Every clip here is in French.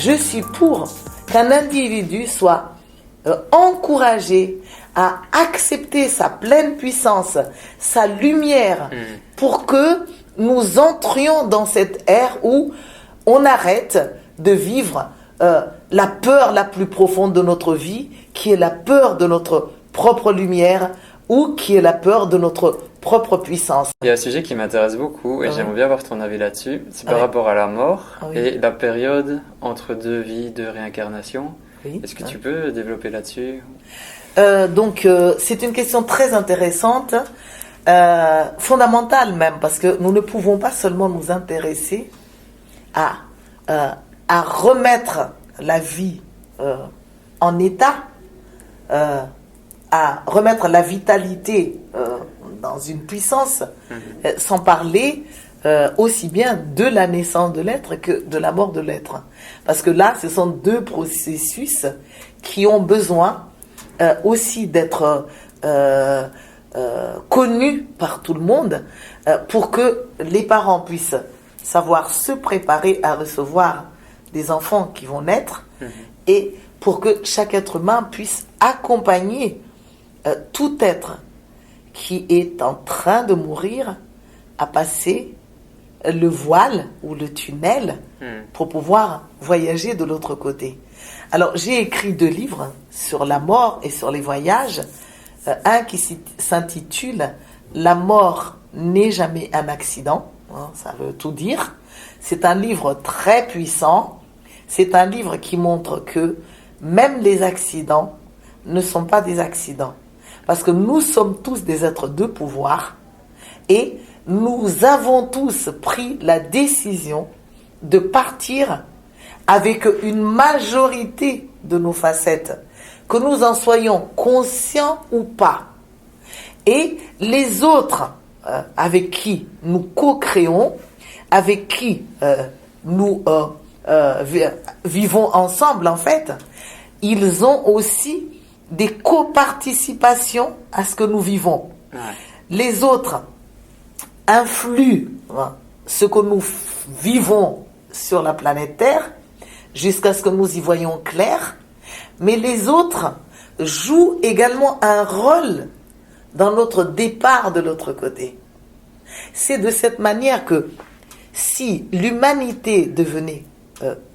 je suis pour qu'un individu soit encouragé à accepter sa pleine puissance, sa lumière, pour que nous entrions dans cette ère où on arrête de vivre la peur la plus profonde de notre vie, qui est la peur de notre propre lumière ou qui est la peur de notre propre puissance. Il y a un sujet qui m'intéresse beaucoup et j'aimerais bien avoir ton avis là-dessus. C'est par rapport à la mort et la période entre deux vies de réincarnation. Oui. Est-ce que tu peux développer là-dessus? C'est une question très intéressante, fondamentale même, parce que nous ne pouvons pas seulement nous intéresser à remettre la vie en état, à remettre la vitalité dans une puissance, sans parler aussi bien de la naissance de l'être que de la mort de l'être. Parce que là, ce sont deux processus qui ont besoin aussi d'être connus par tout le monde pour que les parents puissent savoir se préparer à recevoir des enfants qui vont naître et pour que chaque être humain puisse accompagner tout être qui est en train de mourir à passer le voile ou le tunnel pour pouvoir voyager de l'autre côté. Alors, j'ai écrit 2 livres sur la mort et sur les voyages. Un qui s'intitule « La mort n'est jamais un accident ». Ça veut tout dire. C'est un livre très puissant. C'est un livre qui montre que même les accidents ne sont pas des accidents. Parce que nous sommes tous des êtres de pouvoir et nous avons tous pris la décision de partir avec une majorité de nos facettes, que nous en soyons conscients ou pas. Et les autres avec qui nous co-créons, avec qui nous vivons ensemble en fait, ils ont aussi des coparticipations à ce que nous vivons. Ouais. Les autres influent ce que nous vivons sur la planète Terre jusqu'à ce que nous y voyons clair, mais les autres jouent également un rôle dans notre départ de l'autre côté. C'est de cette manière que si l'humanité devenait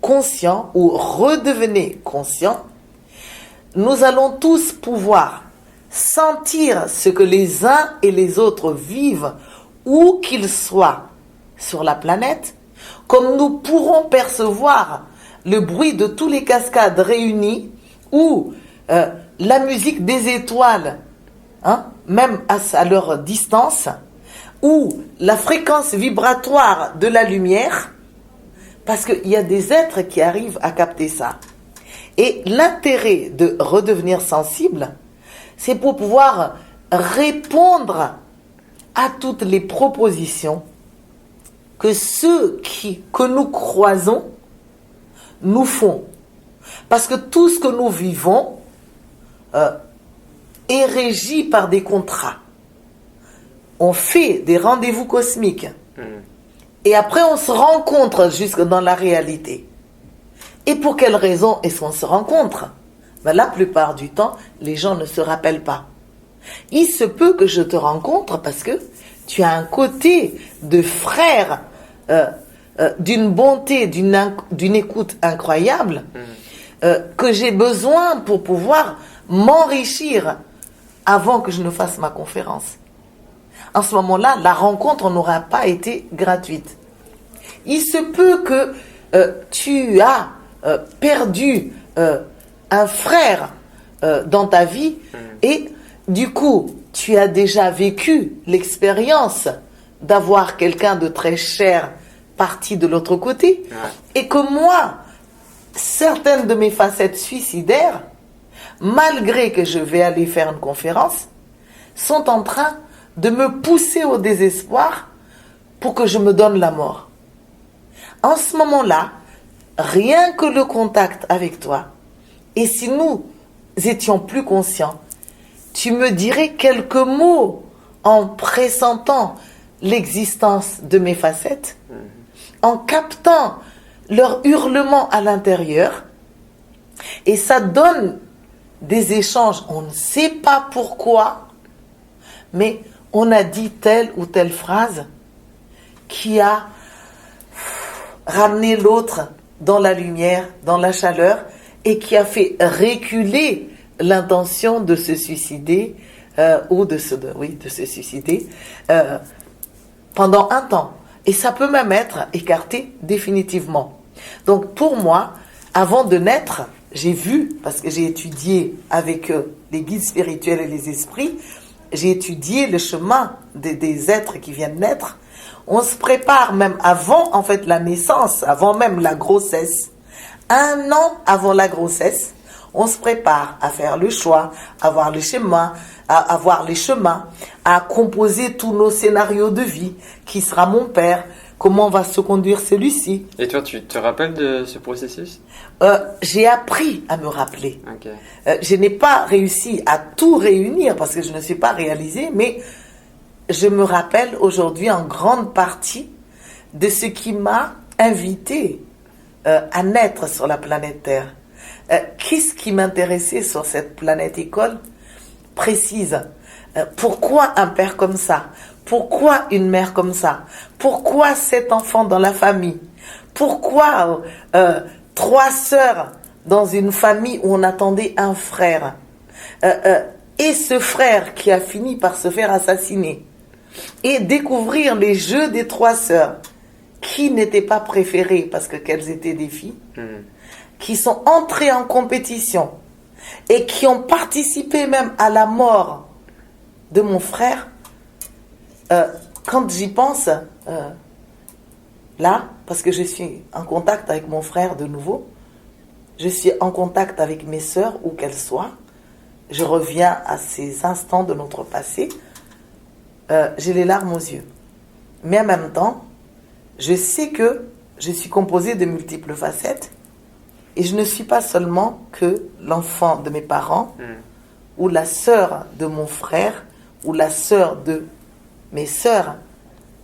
conscient ou redevenait conscient, nous allons tous pouvoir sentir ce que les uns et les autres vivent, où qu'ils soient sur la planète, comme nous pourrons percevoir le bruit de tous les cascades réunis, ou la musique des étoiles, même à leur distance, ou la fréquence vibratoire de la lumière, parce qu'il y a des êtres qui arrivent à capter ça. Et l'intérêt de redevenir sensible, c'est pour pouvoir répondre à toutes les propositions que ceux que nous croisons nous font. Parce que tout ce que nous vivons est régi par des contrats. On fait des rendez-vous cosmiques. Et après, on se rencontre jusque dans la réalité. Et pour quelle raison est-ce qu'on se rencontre? La plupart du temps, les gens ne se rappellent pas. Il se peut que je te rencontre parce que tu as un côté de frère, d'une bonté, d'une écoute incroyable, que j'ai besoin pour pouvoir m'enrichir avant que je ne fasse ma conférence. En ce moment-là, la rencontre n'aura pas été gratuite. Il se peut que tu as perdu un frère dans ta vie et du coup, tu as déjà vécu l'expérience d'avoir quelqu'un de très cher parti de l'autre côté et que moi, certaines de mes facettes suicidaires, malgré que je vais aller faire une conférence, sont en train de me pousser au désespoir pour que je me donne la mort. En ce moment-là, rien que le contact avec toi, et si nous étions plus conscients, tu me dirais quelques mots en pressentant l'existence de mes facettes, en captant leur hurlement à l'intérieur, et ça donne des échanges. On ne sait pas pourquoi, mais on a dit telle ou telle phrase qui a ramené l'autre dans la lumière, dans la chaleur, et qui a fait reculer l'intention de se suicider ou de se suicider pendant un temps. Et ça peut même être écarté définitivement. Donc pour moi, avant de naître, j'ai vu, parce que j'ai étudié avec les guides spirituels et les esprits, j'ai étudié le chemin des êtres qui viennent naître. On se prépare même avant en fait la naissance, avant même la grossesse. 1 an avant la grossesse, on se prépare à faire le choix, à voir les chemins, à composer tous nos scénarios de vie. Qui sera mon père? Comment va se conduire celui-ci? Et toi, tu te rappelles de ce processus? J'ai appris à me rappeler. Okay. Je n'ai pas réussi à tout réunir parce que je ne suis pas réalisée, mais je me rappelle aujourd'hui en grande partie de ce qui m'a invité à naître sur la planète Terre. Qu'est-ce qui m'intéressait sur cette planète école précise? Pourquoi un père comme ça? Pourquoi une mère comme ça? Pourquoi 7 enfants dans la famille? Pourquoi 3 sœurs dans une famille où on attendait un frère? Et ce frère qui a fini par se faire assassiner. Et découvrir les jeux des 3 sœurs qui n'étaient pas préférées parce qu'elles étaient des filles, qui sont entrées en compétition et qui ont participé même à la mort de mon frère. Quand j'y pense, là, parce que je suis en contact avec mon frère de nouveau, je suis en contact avec mes sœurs, où qu'elles soient, je reviens à ces instants de notre passé, j'ai les larmes aux yeux. Mais en même temps, je sais que je suis composée de multiples facettes, et je ne suis pas seulement que l'enfant de mes parents, ou la sœur de mon frère, ou la sœur de mes sœurs.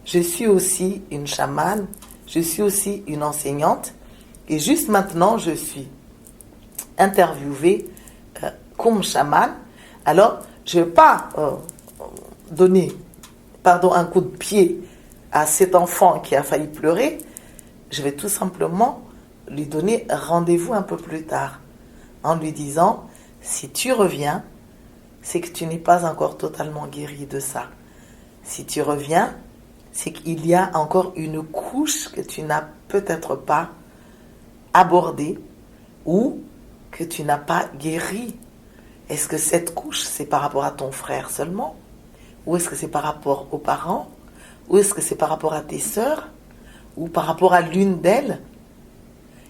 Je suis aussi une chamane, je suis aussi une enseignante, et juste maintenant, je suis interviewée comme chamane. Alors, je ne vais pas donner un coup de pied à cet enfant qui a failli pleurer. Je vais tout simplement lui donner rendez-vous un peu plus tard, en lui disant, si tu reviens, c'est que tu n'es pas encore totalement guéri de ça. Si tu reviens, c'est qu'il y a encore une couche que tu n'as peut-être pas abordée ou que tu n'as pas guéri. Est-ce que cette couche, c'est par rapport à ton frère seulement? Ou est-ce que c'est par rapport aux parents? Ou est-ce que c'est par rapport à tes sœurs? Ou par rapport à l'une d'elles?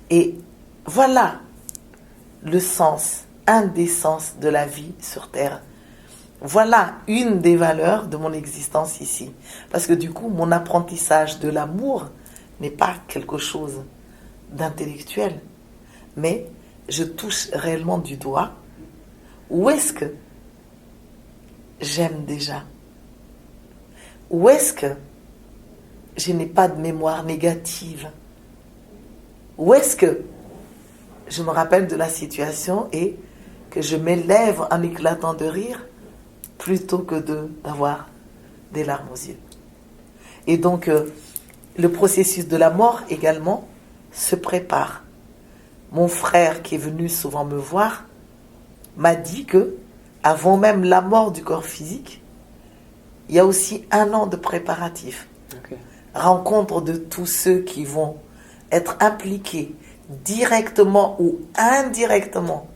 Et voilà le sens, un des sens de la vie sur Terre. Voilà une des valeurs de mon existence ici. Parce que du coup, mon apprentissage de l'amour n'est pas quelque chose d'intellectuel. Mais je touche réellement du doigt. Où est-ce que j'aime déjà? Où est-ce que je n'ai pas de mémoire négative? Où est-ce que je me rappelle de la situation et que je m'élève en éclatant de rire plutôt que d'avoir des larmes aux yeux? Et donc, le processus de la mort également se prépare. Mon frère, qui est venu souvent me voir, m'a dit que, avant même la mort du corps physique, il y a aussi 1 an de préparatifs. Okay. Rencontre de tous ceux qui vont être impliqués directement ou indirectement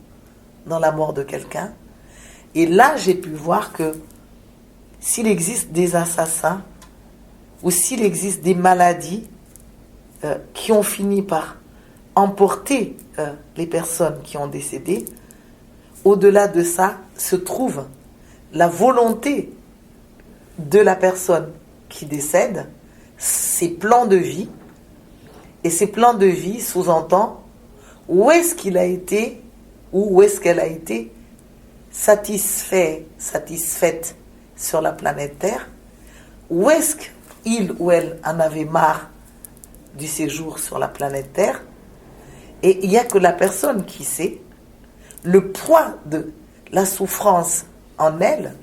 dans la mort de quelqu'un. Et là, j'ai pu voir que s'il existe des assassins ou s'il existe des maladies qui ont fini par emporter les personnes qui ont décédé, au-delà de ça se trouve la volonté de la personne qui décède, ses plans de vie. Et ces plans de vie sous-entend où est-ce qu'il a été ou où est-ce qu'elle a été satisfaite sur la planète Terre, où est-ce qu'il ou elle en avait marre du séjour sur la planète Terre, Et il n'y a que la personne qui sait le poids de la souffrance en elle,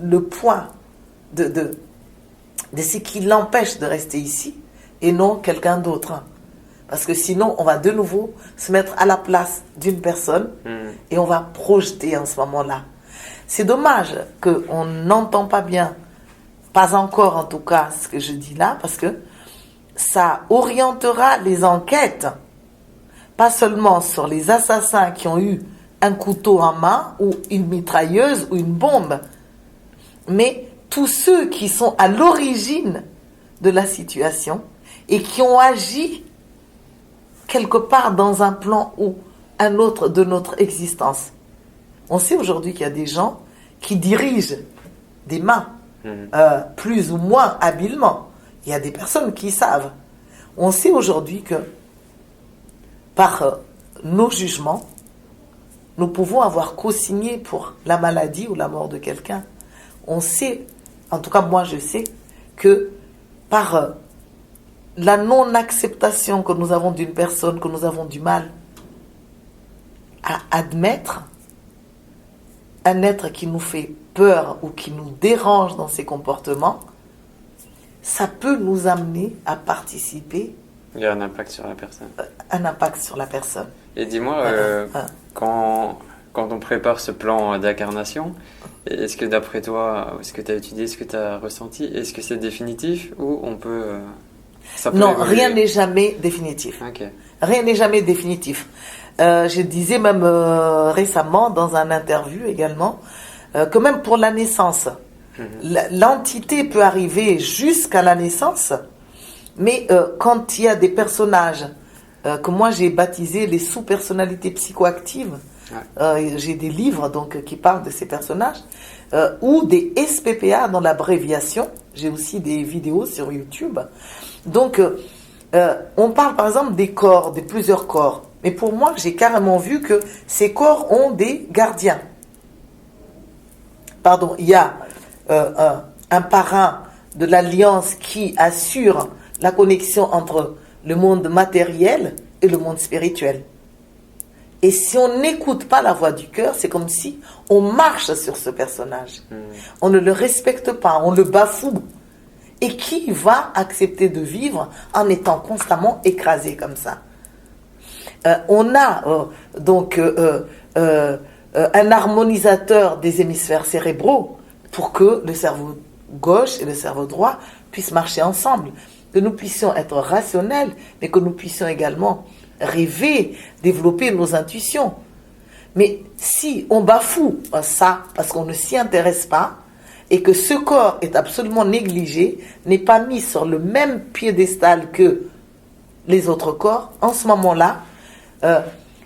le poids de ce qui l'empêche de rester ici, et non quelqu'un d'autre. Parce que sinon, on va de nouveau se mettre à la place d'une personne et on va projeter en ce moment-là. C'est dommage qu'on n'entend pas bien, pas encore en tout cas, ce que je dis là, parce que ça orientera les enquêtes, pas seulement sur les assassins qui ont eu un couteau en main ou une mitrailleuse ou une bombe, mais tous ceux qui sont à l'origine de la situation et qui ont agi quelque part dans un plan ou un autre de notre existence. On sait aujourd'hui qu'il y a des gens qui dirigent des mains, plus ou moins habilement. Il y a des personnes qui savent. On sait aujourd'hui que par nos jugements, nous pouvons avoir co-signé pour la maladie ou la mort de quelqu'un. On sait, en tout cas moi je sais, que par la non-acceptation que nous avons d'une personne, que nous avons du mal à admettre, un être qui nous fait peur ou qui nous dérange dans ses comportements, ça peut nous amener à participer. Il y a un impact sur la personne. Un impact sur la personne. Et dis-moi, quand on prépare ce plan d'incarnation, est-ce que d'après toi, est-ce que tu as étudié, est-ce que tu as ressenti, est-ce que c'est définitif ou on peut... Non, évoluer. Rien n'est jamais définitif. Okay. Rien n'est jamais définitif. Je disais même récemment dans un interview également que même pour la naissance, l'entité peut arriver jusqu'à la naissance, mais quand il y a des personnages que moi j'ai baptisés les sous-personnalités psychoactives, j'ai des livres donc qui parlent de ces personnages, ou des SPPA dans l'abréviation, j'ai aussi des vidéos sur YouTube. Donc, on parle par exemple des corps, de plusieurs corps. Mais pour moi, j'ai carrément vu que ces corps ont des gardiens. Pardon, il y a un parrain de l'alliance qui assure la connexion entre le monde matériel et le monde spirituel. Et si on n'écoute pas la voix du cœur, c'est comme si on marche sur ce personnage. On ne le respecte pas, on le bafoue. Et qui va accepter de vivre en étant constamment écrasé comme ça? On a donc un harmonisateur des hémisphères cérébraux pour que le cerveau gauche et le cerveau droit puissent marcher ensemble. Que nous puissions être rationnels, mais que nous puissions également rêver, développer nos intuitions. Mais si on bafoue ça parce qu'on ne s'y intéresse pas, et que ce corps est absolument négligé, n'est pas mis sur le même piédestal que les autres corps, en ce moment-là,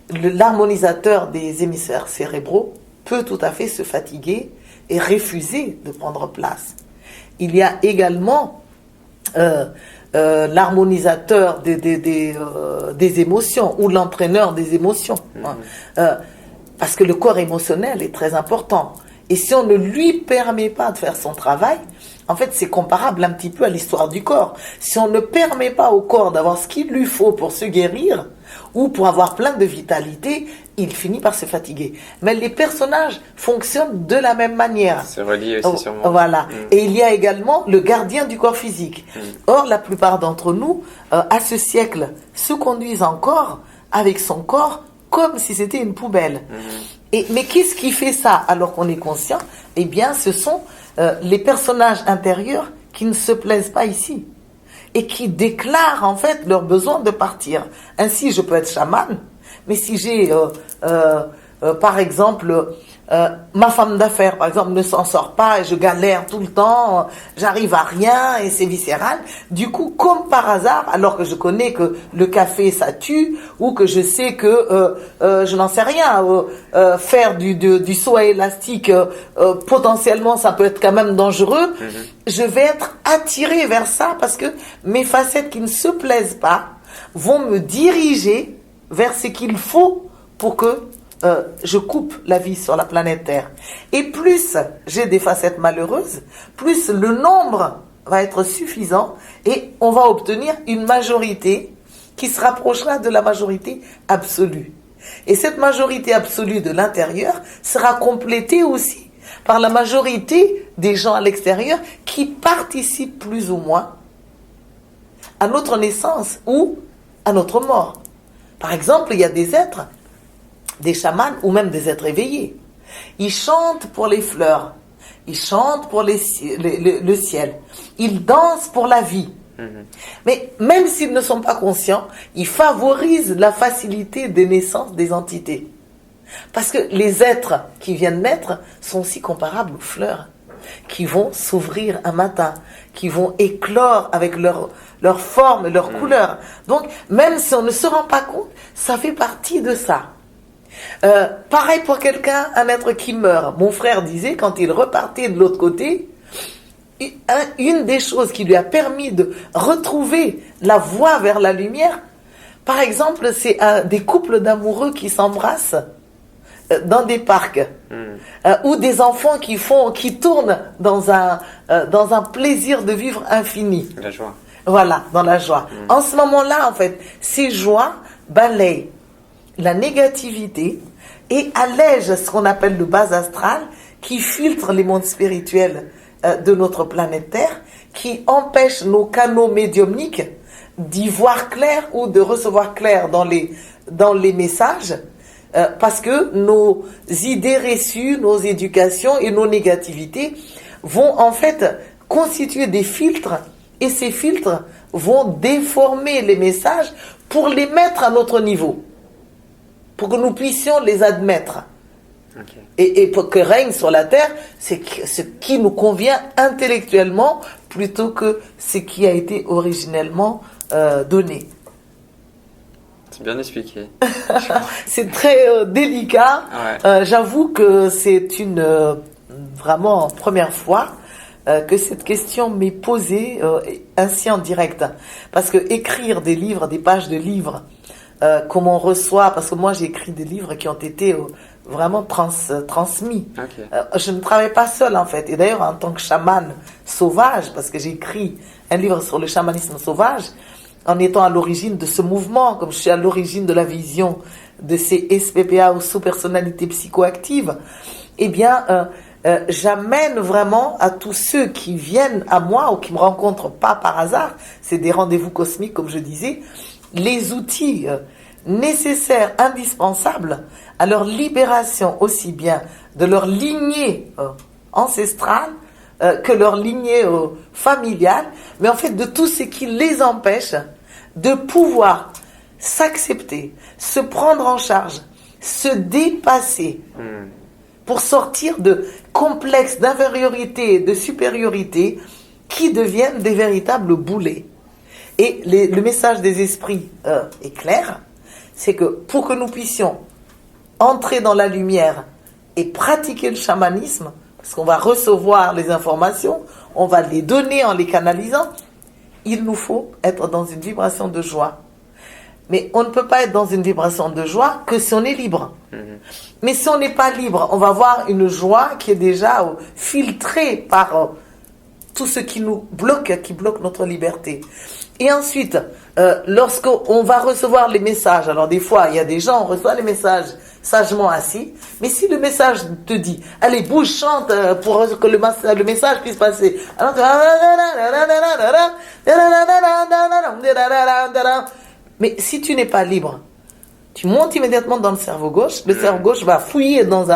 l'harmonisateur des hémisphères cérébraux peut tout à fait se fatiguer et refuser de prendre place. Il y a également l'harmonisateur des émotions ou l'entraîneur des émotions. Parce que le corps émotionnel est très important. Et si on ne lui permet pas de faire son travail, en fait, c'est comparable un petit peu à l'histoire du corps. Si on ne permet pas au corps d'avoir ce qu'il lui faut pour se guérir ou pour avoir plein de vitalité, il finit par se fatiguer. Mais les personnages fonctionnent de la même manière. C'est relié aussi sûrement. Voilà. Et il y a également le gardien du corps physique. Or, la plupart d'entre nous, à ce siècle, se conduisent encore avec son corps comme si c'était une poubelle. Mais qu'est-ce qui fait ça alors qu'on est conscient? Eh bien, ce sont les personnages intérieurs qui ne se plaisent pas ici et qui déclarent en fait leur besoin de partir. Ainsi, je peux être chaman, mais si j'ai, par exemple, ma femme d'affaires, par exemple, ne s'en sort pas et je galère tout le temps, j'arrive à rien et c'est viscéral. Du coup, comme par hasard, alors que je connais que le café ça tue ou que je sais que je n'en sais rien, faire du saut à élastique potentiellement ça peut être quand même dangereux. Je vais être attirée vers ça parce que mes facettes qui ne se plaisent pas vont me diriger vers ce qu'il faut pour que je coupe la vie sur la planète Terre. Et plus j'ai des facettes malheureuses, plus le nombre va être suffisant et on va obtenir une majorité qui se rapprochera de la majorité absolue. Et cette majorité absolue de l'intérieur sera complétée aussi par la majorité des gens à l'extérieur qui participent plus ou moins à notre naissance ou à notre mort. Par exemple, il y a des êtres, des chamans ou même des êtres éveillés. Ils chantent pour les fleurs, ils chantent pour le ciel, ils dansent pour la vie. Mais même s'ils ne sont pas conscients, ils favorisent la facilité des naissances des entités. Parce que les êtres qui viennent naître sont aussi comparables aux fleurs, qui vont s'ouvrir un matin, qui vont éclore avec leur forme et leur couleur. Donc, même si on ne se rend pas compte, ça fait partie de ça. Pareil pour quelqu'un, un être qui meurt. Mon frère disait, quand il repartait de l'autre côté, une des choses qui lui a permis de retrouver la voie vers la lumière, par exemple, c'est des couples d'amoureux qui s'embrassent dans des parcs, ou des enfants qui tournent dans un plaisir de vivre infini. La joie. Voilà, dans la joie. En ce moment-là, en fait, ces joies balayent la négativité et allègent ce qu'on appelle le bas astral, qui filtre les mondes spirituels de notre planète Terre, qui empêche nos canaux médiumniques d'y voir clair ou de recevoir clair dans les messages, parce que nos idées reçues, nos éducations et nos négativités vont en fait constituer des filtres, et ces filtres vont déformer les messages pour les mettre à notre niveau, pour que nous puissions les admettre. Okay. Et pour que règne sur la terre, c'est ce qui nous convient intellectuellement plutôt que ce qui a été originellement donné. C'est bien expliqué. C'est très délicat. Ouais. J'avoue que c'est vraiment première fois que cette question m'est posée ainsi en direct. Parce que écrire des livres, des pages de livres, comme on reçoit, parce que moi j'ai écrit des livres qui ont été vraiment transmis. Okay. Je ne travaille pas seule en fait. Et d'ailleurs en tant que chaman sauvage, parce que j'ai écrit un livre sur le chamanisme sauvage, en étant à l'origine de ce mouvement, comme je suis à l'origine de la vision de ces SPPA ou sous-personnalités psychoactives, eh bien, j'amène vraiment à tous ceux qui viennent à moi ou qui me rencontrent pas par hasard, c'est des rendez-vous cosmiques comme je disais, les outils nécessaires, indispensables à leur libération aussi bien de leur lignée ancestrale que leur lignée familiale, mais en fait de tout ce qui les empêche de pouvoir s'accepter, se prendre en charge, se dépasser pour sortir de complexes d'infériorité, de supériorité qui deviennent des véritables boulets. Et le message des esprits est clair, c'est que pour que nous puissions entrer dans la lumière et pratiquer le chamanisme, parce qu'on va recevoir les informations, on va les donner en les canalisant, il nous faut être dans une vibration de joie. Mais on ne peut pas être dans une vibration de joie que si on est libre. Mais si on n'est pas libre, on va avoir une joie qui est déjà filtrée par tout ce qui nous bloque, qui bloque notre liberté. Et ensuite, lorsqu'on va recevoir les messages, alors des fois, il y a des gens, on reçoit les messages sagement assis, mais si le message te dit, allez, bouge, chante pour que le message puisse passer. Alors, mais si tu n'es pas libre, tu montes immédiatement dans le cerveau gauche, le cerveau gauche va fouiller dans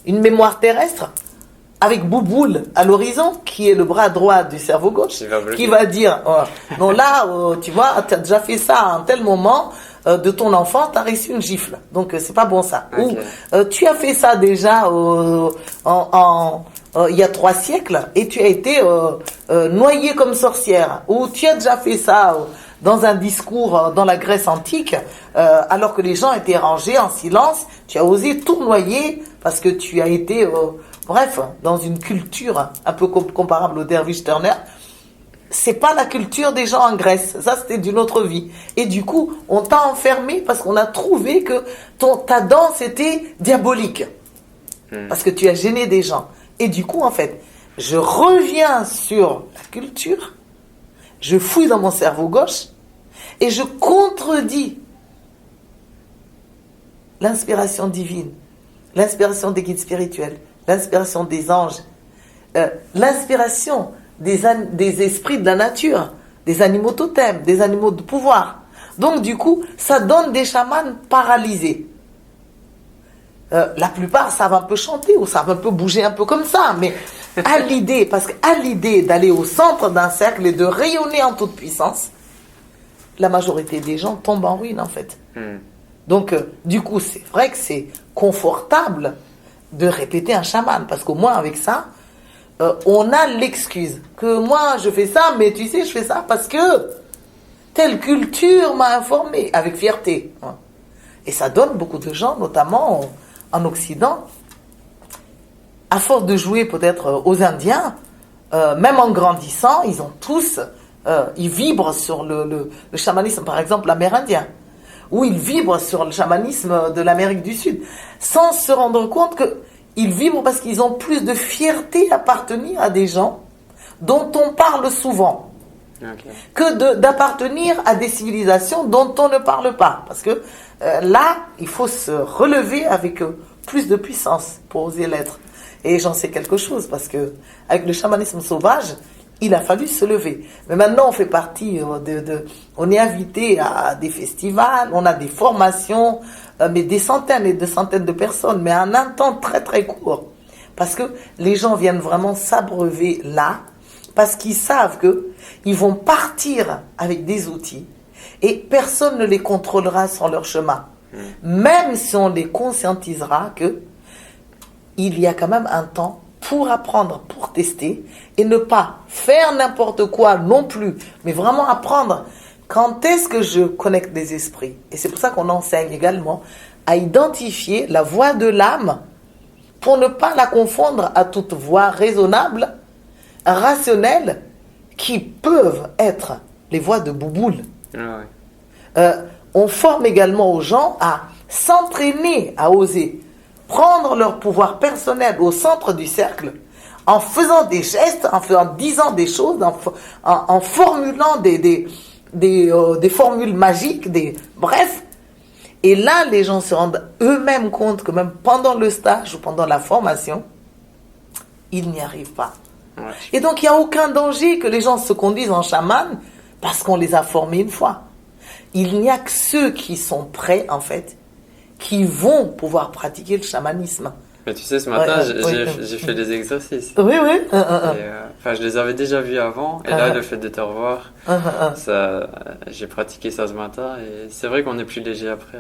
une mémoire terrestre, avec Bouboule à l'horizon, qui est le bras droit du cerveau gauche, qui va dire, non là, tu vois, tu as déjà fait ça à un tel moment de ton enfant, tu as reçu une gifle, donc c'est pas bon ça. Okay. Ou tu as fait ça déjà il y a 3 siècles et tu as été noyée comme sorcière, ou tu as déjà fait ça dans un discours dans la Grèce antique, alors que les gens étaient rangés en silence, tu as osé tournoyer parce que tu as été... bref, dans une culture un peu comparable au Dervish Turner, c'est pas la culture des gens en Grèce. Ça, c'était d'une autre vie. Et du coup, on t'a enfermé parce qu'on a trouvé que ta danse était diabolique. Parce que tu as gêné des gens. Et du coup, en fait, je reviens sur la culture, je fouille dans mon cerveau gauche, et je contredis l'inspiration divine, l'inspiration des guides spirituels, l'inspiration des anges, l'inspiration des esprits de la nature, des animaux totems, des animaux de pouvoir. Donc du coup, ça donne des chamans paralysés. La plupart savent un peu chanter ou savent un peu bouger un peu comme ça, mais à l'idée, parce qu'à l'idée d'aller au centre d'un cercle et de rayonner en toute puissance, la majorité des gens tombent en ruine en fait. Donc du coup, c'est vrai que c'est confortable de répéter un chaman, parce qu'au moins avec ça, on a l'excuse que moi je fais ça, mais tu sais, je fais ça parce que telle culture m'a informé, avec fierté. Et ça donne beaucoup de gens, notamment en Occident, à force de jouer peut-être aux Indiens, même en grandissant, ils ont tous, ils vibrent sur le chamanisme, par exemple l'amérindien, ou ils vibrent sur le chamanisme de l'Amérique du Sud, sans se rendre compte qu'ils vibrent parce qu'ils ont plus de fierté à appartenir à des gens dont on parle souvent. Okay. Que d'appartenir à des civilisations dont on ne parle pas. Parce que là, il faut se relever avec plus de puissance pour oser l'être. Et j'en sais quelque chose, parce que avec le chamanisme sauvage, il a fallu se lever. Mais maintenant, on fait partie on est invité à des festivals, on a des formations, mais des centaines et des centaines de personnes, mais en un temps très très court. Parce que les gens viennent vraiment s'abreuver là, parce qu'ils savent qu'ils vont partir avec des outils et personne ne les contrôlera sur leur chemin. Même si on les conscientisera qu'il y a quand même un temps pour apprendre, pour tester et ne pas faire n'importe quoi non plus, mais vraiment apprendre quand est-ce que je connecte des esprits. Et c'est pour ça qu'on enseigne également à identifier la voix de l'âme pour ne pas la confondre à toute voix raisonnable, rationnelles, qui peuvent être les voies de bouboule. On forme également aux gens à s'entraîner, à oser prendre leur pouvoir personnel au centre du cercle, en faisant des gestes, en disant des choses, en formulant des formules magiques, bref. Et là, les gens se rendent eux-mêmes compte que même pendant le stage ou pendant la formation, ils n'y arrivent pas. Et donc, il n'y a aucun danger que les gens se conduisent en chaman parce qu'on les a formés une fois. Il n'y a que ceux qui sont prêts, en fait, qui vont pouvoir pratiquer le chamanisme. Mais tu sais, ce matin, j'ai fait des exercices. Oui. Je les avais déjà vus avant. Et là, le fait de te revoir, j'ai pratiqué ça ce matin. Et c'est vrai qu'on est plus léger après.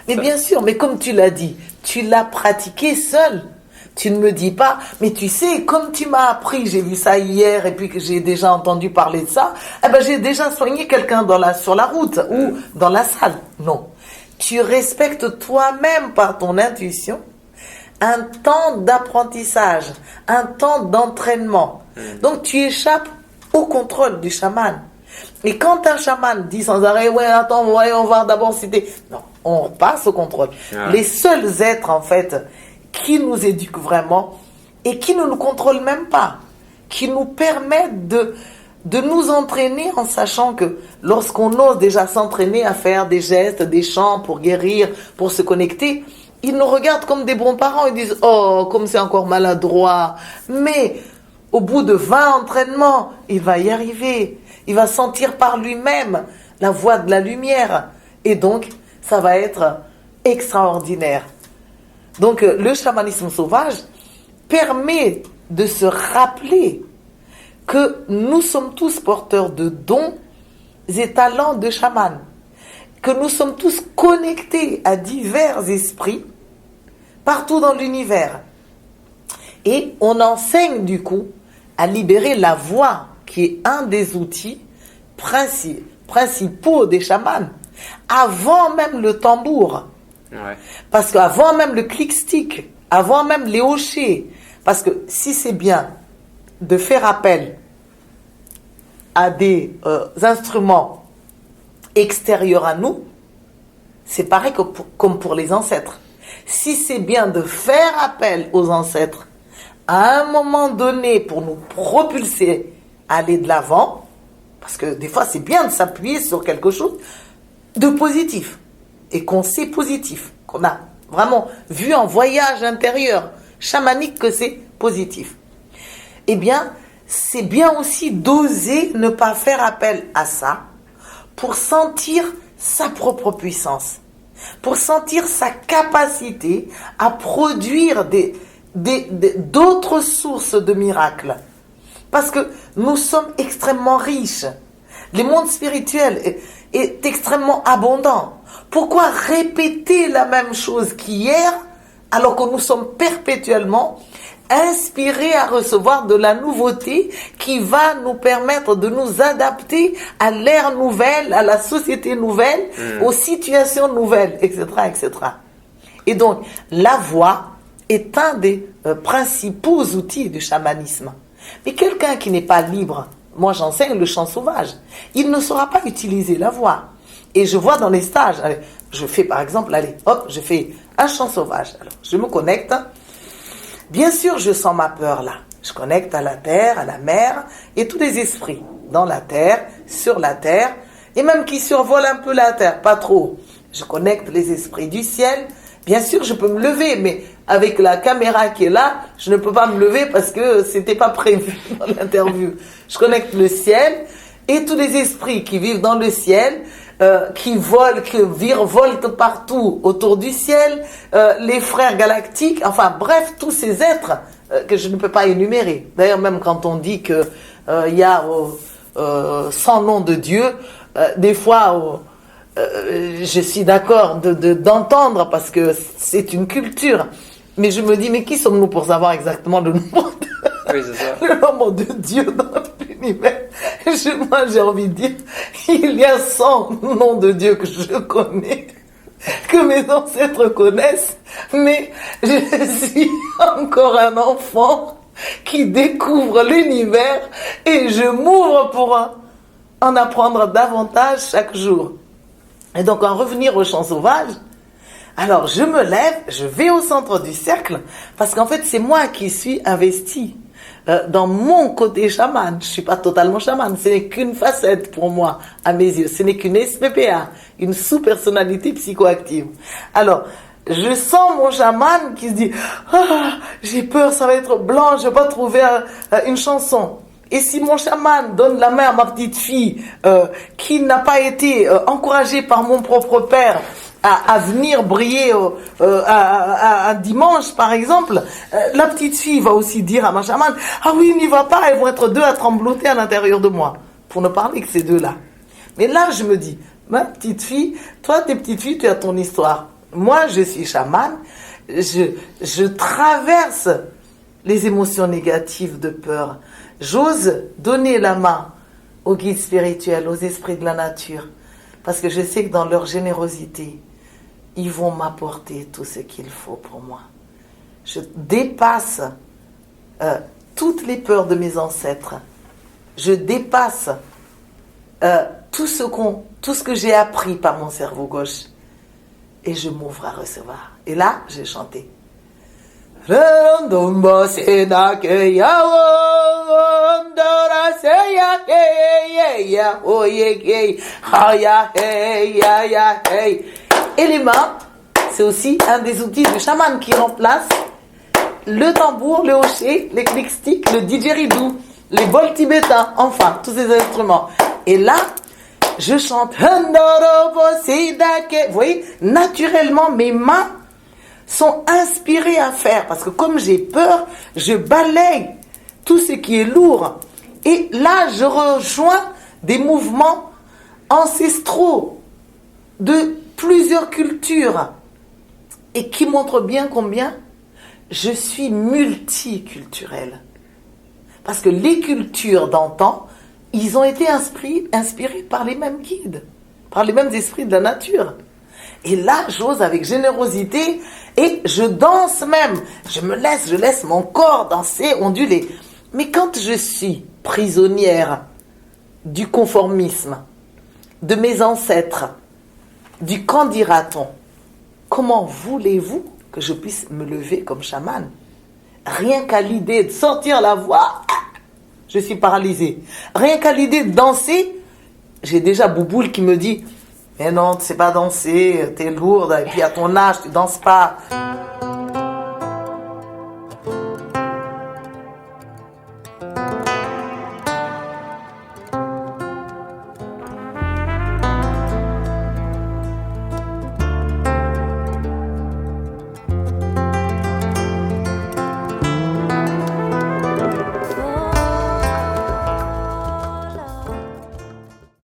Mais bien sûr, mais comme tu l'as dit, tu l'as pratiqué seul. Tu ne me dis pas, mais tu sais, comme tu m'as appris, j'ai vu ça hier et puis que j'ai déjà entendu parler de ça, j'ai déjà soigné quelqu'un sur la route ou dans la salle. Non. Tu respectes toi-même par ton intuition un temps d'apprentissage, un temps d'entraînement. Donc tu échappes au contrôle du chaman. Et quand un chaman dit sans arrêt, attends, voyons voir d'abord si t'es... Non, on passe au contrôle. Les seuls êtres, en fait, qui nous éduquent vraiment et qui ne nous contrôlent même pas, qui nous permettent de nous entraîner en sachant que lorsqu'on ose déjà s'entraîner à faire des gestes, des chants pour guérir, pour se connecter, ils nous regardent comme des bons parents, ils disent « Oh, comme c'est encore maladroit !» Mais au bout de 20 entraînements, il va y arriver. Il va sentir par lui-même la voix de la lumière. Et donc, ça va être extraordinaire. Donc, le chamanisme sauvage permet de se rappeler que nous sommes tous porteurs de dons et talents de chaman, que nous sommes tous connectés à divers esprits partout dans l'univers. Et on enseigne du coup à libérer la voix, qui est un des outils principaux des chamans, avant même le tambour. Parce qu'avant même le click-stick, avant même les hochets, parce que si c'est bien de faire appel à des instruments extérieurs à nous, c'est pareil comme pour les ancêtres. Si c'est bien de faire appel aux ancêtres à un moment donné pour nous propulser à aller de l'avant, Parce que des fois, c'est bien de s'appuyer sur quelque chose de positif. Et qu'on sait positif. Qu'on a vraiment vu en voyage intérieur chamanique que c'est positif. Eh bien, c'est bien aussi d'oser ne pas faire appel à ça pour sentir sa propre puissance. Pour sentir sa capacité à produire d'autres sources de miracles. Parce que nous sommes extrêmement riches. Le monde spirituel est extrêmement abondant. Pourquoi répéter la même chose qu'hier alors que nous sommes perpétuellement inspirés à recevoir de la nouveauté qui va nous permettre de nous adapter à l'ère nouvelle, à la société nouvelle, aux situations nouvelles, etc., etc. Et donc, la voix est un des principaux outils du chamanisme. Mais quelqu'un qui n'est pas libre, moi j'enseigne le chant sauvage, il ne saura pas utiliser la voix. Et je vois dans les stages, je fais par exemple, je fais un chant sauvage. Alors, je me connecte. Bien sûr, je sens ma peur là. Je connecte à la terre, à la mer et tous les esprits dans la terre, sur la terre, et même qui survolent un peu la terre, pas trop. Je connecte les esprits du ciel. Bien sûr, je peux me lever, mais avec la caméra qui est là, je ne peux pas me lever parce que c'était pas prévu dans l'interview. Je connecte le ciel et tous les esprits qui vivent dans le ciel, qui volent, qui virevoltent partout autour du ciel, les frères galactiques, enfin bref, tous ces êtres que je ne peux pas énumérer. D'ailleurs, même quand on dit que y a 100 noms de Dieu, des fois je suis d'accord d'entendre parce que c'est une culture. Mais je me dis, mais qui sommes-nous pour savoir exactement le nombre le nombre de Dieu dans l'univers? Moi, j'ai envie de dire, il y a 100 noms de Dieu que je connais, que mes ancêtres connaissent, mais je suis encore un enfant qui découvre l'univers et je m'ouvre pour en apprendre davantage chaque jour. Et donc, en revenir au chant sauvage, alors je me lève, je vais au centre du cercle, parce qu'en fait, c'est moi qui suis investi dans mon côté chaman. Je ne suis pas totalement chaman, ce n'est qu'une facette pour moi, à mes yeux. Ce n'est qu'une SPPA, une sous-personnalité psychoactive. Alors, je sens mon chaman qui se dit « Ah, j'ai peur, ça va être blanc, je ne vais pas trouver une chanson ». Et si mon chaman donne la main à ma petite fille qui n'a pas été encouragée par mon propre père à venir briller un dimanche par exemple, la petite fille va aussi dire à ma chamane « Ah oui, n'y va pas, elles vont être deux à trembloter à l'intérieur de moi. » Pour ne parler que ces deux-là. Mais là, je me dis « Ma petite fille, toi, tes petites filles, tu as ton histoire. Moi, je suis chamane, je traverse les émotions négatives de peur. J'ose donner la main aux guides spirituels, aux esprits de la nature, parce que je sais que dans leur générosité, ils vont m'apporter tout ce qu'il faut pour moi. Je dépasse toutes les peurs de mes ancêtres. Je dépasse tout ce que j'ai appris par mon cerveau gauche. Et je m'ouvre à recevoir. Et là, j'ai chanté. Et les mains, c'est aussi un des outils du chaman qui remplace le tambour, le hocher, les click-sticks, le didgeridoo, les bols tibétains, enfin, tous ces instruments. Et là, je chante. Vous voyez, naturellement, mes mains sont inspirées à faire. Parce que comme j'ai peur, je balaye tout ce qui est lourd. Et là, je rejoins des mouvements ancestraux de plusieurs cultures. Et qui montrent bien combien je suis multiculturelle. Parce que les cultures d'antan, ils ont été inspirés par les mêmes guides, par les mêmes esprits de la nature. Et là, j'ose avec générosité et je danse même. Je laisse mon corps danser, onduler. Mais quand je suis prisonnière du conformisme, de mes ancêtres, du qu'en dira-t-on, comment voulez-vous que je puisse me lever comme chaman? Rien qu'à l'idée de sortir la voix, je suis paralysée. Rien qu'à l'idée de danser, j'ai déjà Bouboule qui me dit, mais non, tu sais pas danser, t'es lourde, et puis à ton âge, tu danses pas.